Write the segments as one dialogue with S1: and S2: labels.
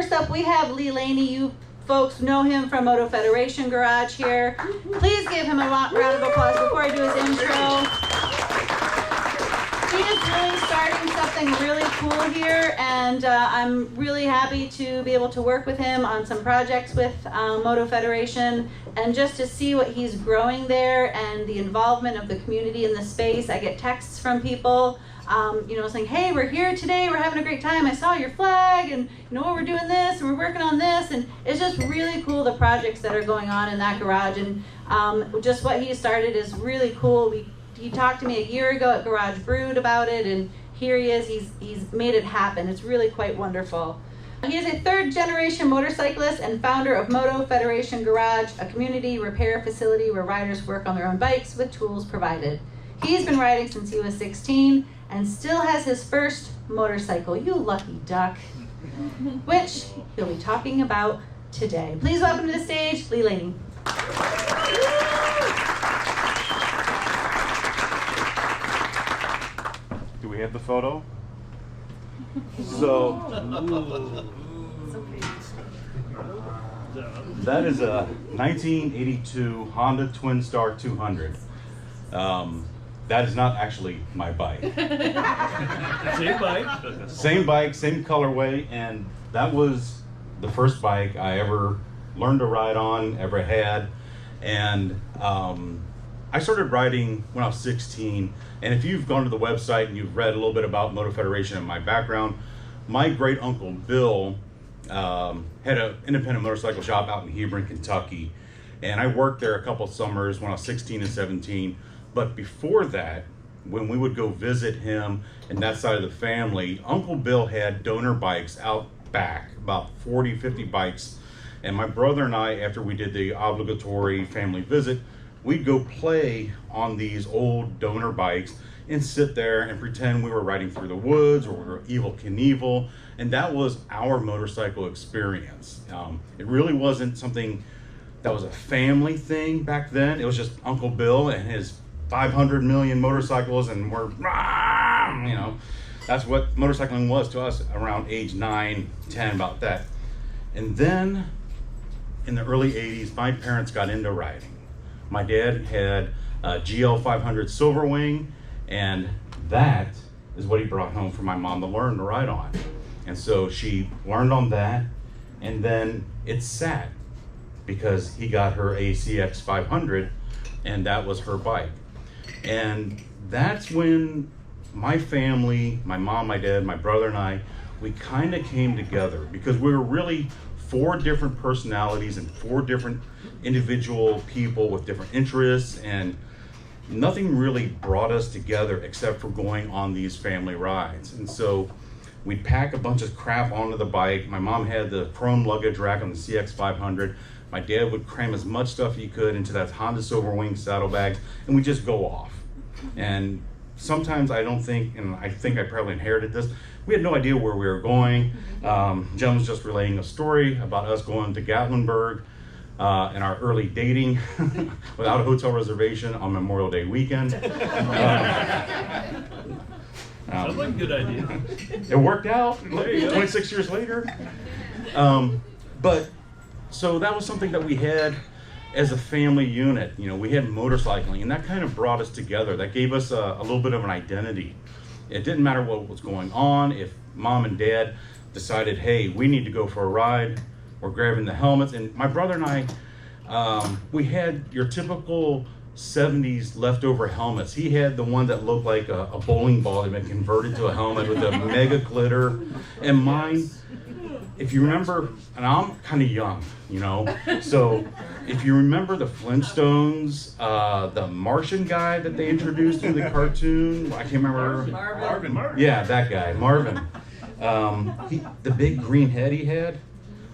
S1: first up we have Lee Laney. You folks know him from Moto Federation Garage here. Please give him a round of applause before I do his intro. He is really starting something really cool here, and I'm really happy to be able to work with him on some projects with Moto Federation, and just to see what he's growing there and the involvement of the community in the space. I get texts from people saying, hey, we're here today, we're having a great time, I saw your flag, and we're doing this, and we're working on this, and it's just really cool, the projects that are going on in that garage, and just what he started is really cool. He talked to me a year ago at Garage Brood about it, and here he is, he's made it happen. It's really quite wonderful. He is a third-generation motorcyclist and founder of Moto Federation Garage, a community repair facility where riders work on their own bikes with tools provided. He's been riding since he was 16 and still has his first motorcycle, you lucky duck, which he'll be talking about today. Please welcome to the stage, Lee Laney.
S2: Do we have the photo? So, that is a 1982 Honda Twinstar 200. That is not actually my bike.
S3: Same bike.
S2: Same bike, same colorway, and that was the first bike I ever learned to ride on, ever had. And I started riding when I was 16. And if you've gone to the website and you've read a little bit about Moto Federation and my background, my great uncle Bill had an independent motorcycle shop out in Hebron, Kentucky. And I worked there a couple of summers when I was 16 and 17. But before that, when we would go visit him and that side of the family, Uncle Bill had donor bikes out back, about 40, 50 bikes. And my brother and I, after we did the obligatory family visit, we'd go play on these old donor bikes and sit there and pretend we were riding through the woods or we were Evel Knievel. And that was our motorcycle experience. It really wasn't something that was a family thing back then. It was just Uncle Bill and his 500 million motorcycles, and we're, that's what motorcycling was to us around age 9, 10, about that. And then in the early 80s, my parents got into riding. My dad had a GL 500 Silverwing, and that is what he brought home for my mom to learn to ride on. And so she learned on that, and then it sat because he got her a CX 500, and that was her bike. And that's when my family, my mom, my dad, my brother and I, we kind of came together because we were really 4 different personalities and 4 different individual people with different interests, and nothing really brought us together except for going on these family rides. And so we'd pack a bunch of crap onto the bike. My mom had the chrome luggage rack on the CX 500. My dad would cram as much stuff he could into that Honda Silverwing saddlebags, and we'd just go off. And sometimes I think I probably inherited this, we had no idea where we were going. Jen was just relaying a story about us going to Gatlinburg and our early dating without a hotel reservation on Memorial Day weekend.
S3: Sounds like a good idea.
S2: It worked out.
S3: There you go.
S2: 26 years later. So that was something that we had as a family unit. We had motorcycling, and that kind of brought us together. That gave us a little bit of an identity. It didn't matter what was going on. If mom and dad decided, hey, we need to go for a ride, we're grabbing the helmets. And my brother and I, we had your typical 70s leftover helmets. He had the one that looked like a bowling ball that had been converted to a helmet with a mega glitter. And mine, if you remember, and I'm kind of young, so if you remember the Flintstones, the Martian guy that they introduced in the cartoon, I can't remember.
S3: Marvin.
S2: Yeah, that guy, Marvin. The big green head he had,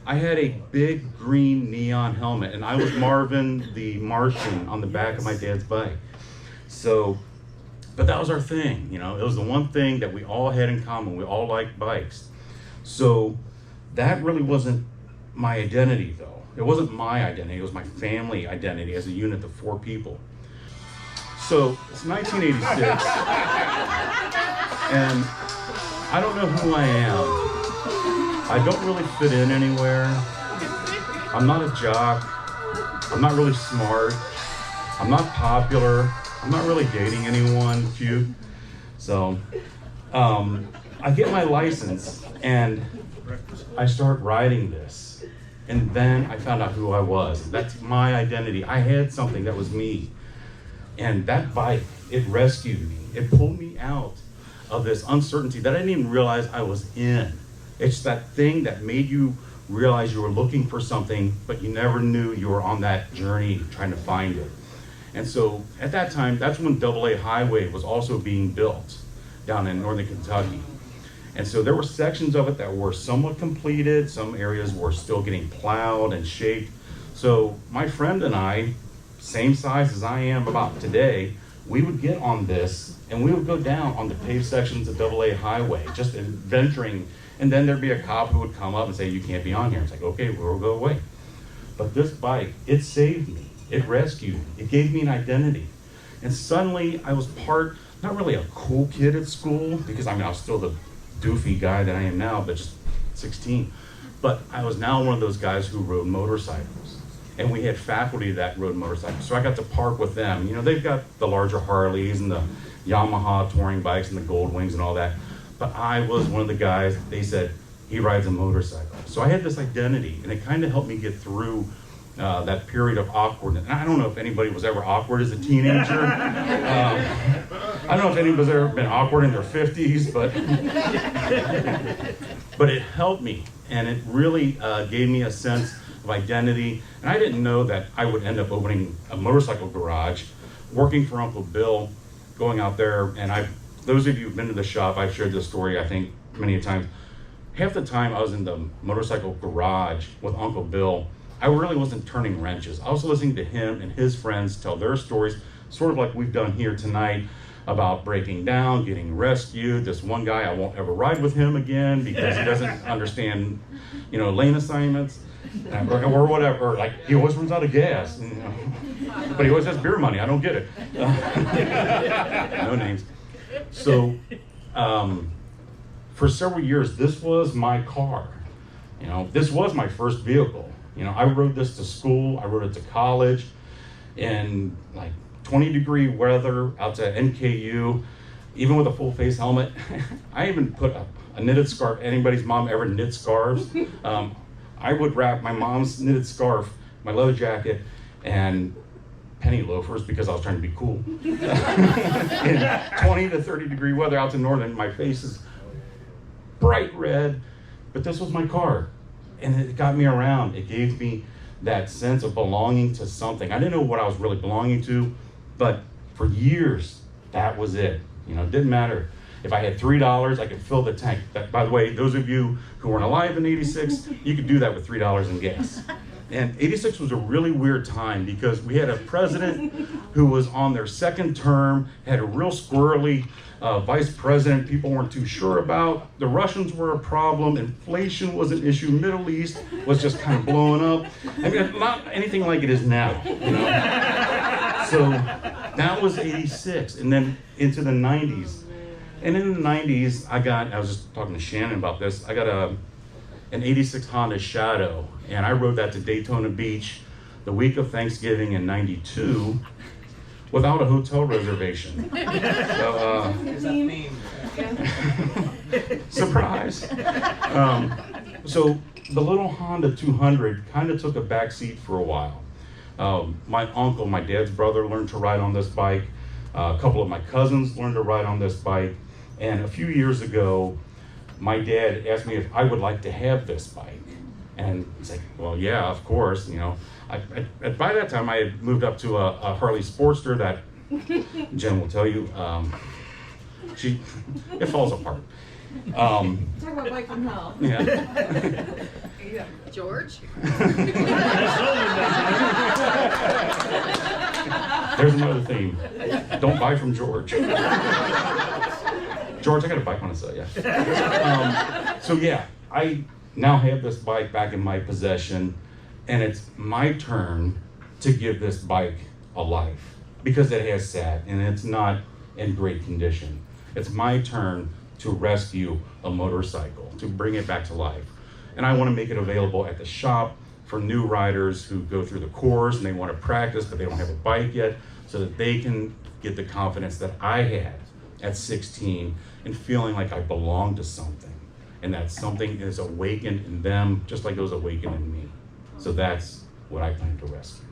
S2: I had a big green neon helmet, and I was Marvin the Martian on the back of my dad's bike. So, but that was our thing, It was the one thing that we all had in common. We all liked bikes. So that really wasn't my identity, though. It wasn't my identity. It was my family identity as a unit of 4 people. So it's 1986, and I don't know who I am. I don't really fit in anywhere. I'm not a jock. I'm not really smart. I'm not popular. I'm not really dating anyone cute. So I get my license and I start riding this. And then I found out who I was. That's my identity. I had something that was me. And that bike, it rescued me. It pulled me out of this uncertainty that I didn't even realize I was in. It's that thing that made you realize you were looking for something, but you never knew you were on that journey trying to find it. And so at that time, that's when AA Highway was also being built down in northern Kentucky. And so there were sections of it that were somewhat completed. Some areas were still getting plowed and shaped. So my friend and I, same size as I am about today, we would get on this and we would go down on the paved sections of AA Highway, just adventuring. And then there'd be a cop who would come up and say, you can't be on here. It's like, okay, we'll go away. But this bike, it saved me. It rescued me. It gave me an identity. And suddenly I was not really a cool kid at school, because I was still the doofy guy that I am now, but just 16. But I was now one of those guys who rode motorcycles. And we had faculty that rode motorcycles. So I got to park with them. They've got the larger Harleys and the Yamaha touring bikes and the Gold Wings and all that. But I was one of the guys, they said, he rides a motorcycle. So I had this identity, and it kind of helped me get through that period of awkwardness. And I don't know if anybody was ever awkward as a teenager. I don't know if anybody's ever been awkward in their 50s, but it helped me, and it really gave me a sense of identity. And I didn't know that I would end up opening a motorcycle garage, working for Uncle Bill, going out there, and those of you who've been to the shop, I've shared this story, I think, many times. Half the time I was in the motorcycle garage with Uncle Bill, I really wasn't turning wrenches. I was listening to him and his friends tell their stories, sort of like we've done here tonight, about breaking down, getting rescued. This one guy, I won't ever ride with him again because he doesn't understand, lane assignments or whatever. Or like he always runs out of gas, but he always has beer money. I don't get it. No names. So for several years, this was my car. This was my first vehicle. I rode this to school. I rode it to college in like 20-degree weather out to NKU, even with a full face helmet. I even put a knitted scarf. Anybody's mom ever knit scarves? I would wrap my mom's knitted scarf, my leather jacket, and penny loafers because I was trying to be cool. In 20 to 30-degree weather out to northern, my face is bright red, but this was my car. And it got me around. It gave me that sense of belonging to something. I didn't know what I was really belonging to, but for years, that was it. It didn't matter. If I had $3, I could fill the tank. By the way, those of you who weren't alive in '86, you could do that with $3 in gas. And '86 was a really weird time because we had a president who was on their second term, had a real squirrely vice president people weren't too sure about. The Russians were a problem. Inflation was an issue. Middle East was just kind of blowing up. Not anything like it is now. So that was '86, and then into the '90s. And in the '90s, I was just talking to Shannon about this, I got an '86 Honda Shadow, and I rode that to Daytona Beach the week of Thanksgiving in '92 without a hotel reservation. So, surprise. So the little Honda 200 kind of took a back seat for a while. My uncle, my dad's brother, learned to ride on this bike. A couple of my cousins learned to ride on this bike. And a few years ago, my dad asked me if I would like to have this bike. And he's like, well, yeah, of course. By that time, I had moved up to a Harley Sportster that Jen will tell you, it falls apart.
S4: Talk about bike from hell.
S2: Yeah.
S4: George?
S2: There's another theme. Don't buy from George. George, I got a bike on to sell you. So yeah, I now have this bike back in my possession, and it's my turn to give this bike a life because it has sat and it's not in great condition. It's my turn to rescue a motorcycle, to bring it back to life. And I want to make it available at the shop for new riders who go through the course and they want to practice, but they don't have a bike yet, so that they can get the confidence that I had at 16 and feeling like I belonged to something, and that something is awakened in them just like it was awakened in me. So that's what I plan to rescue.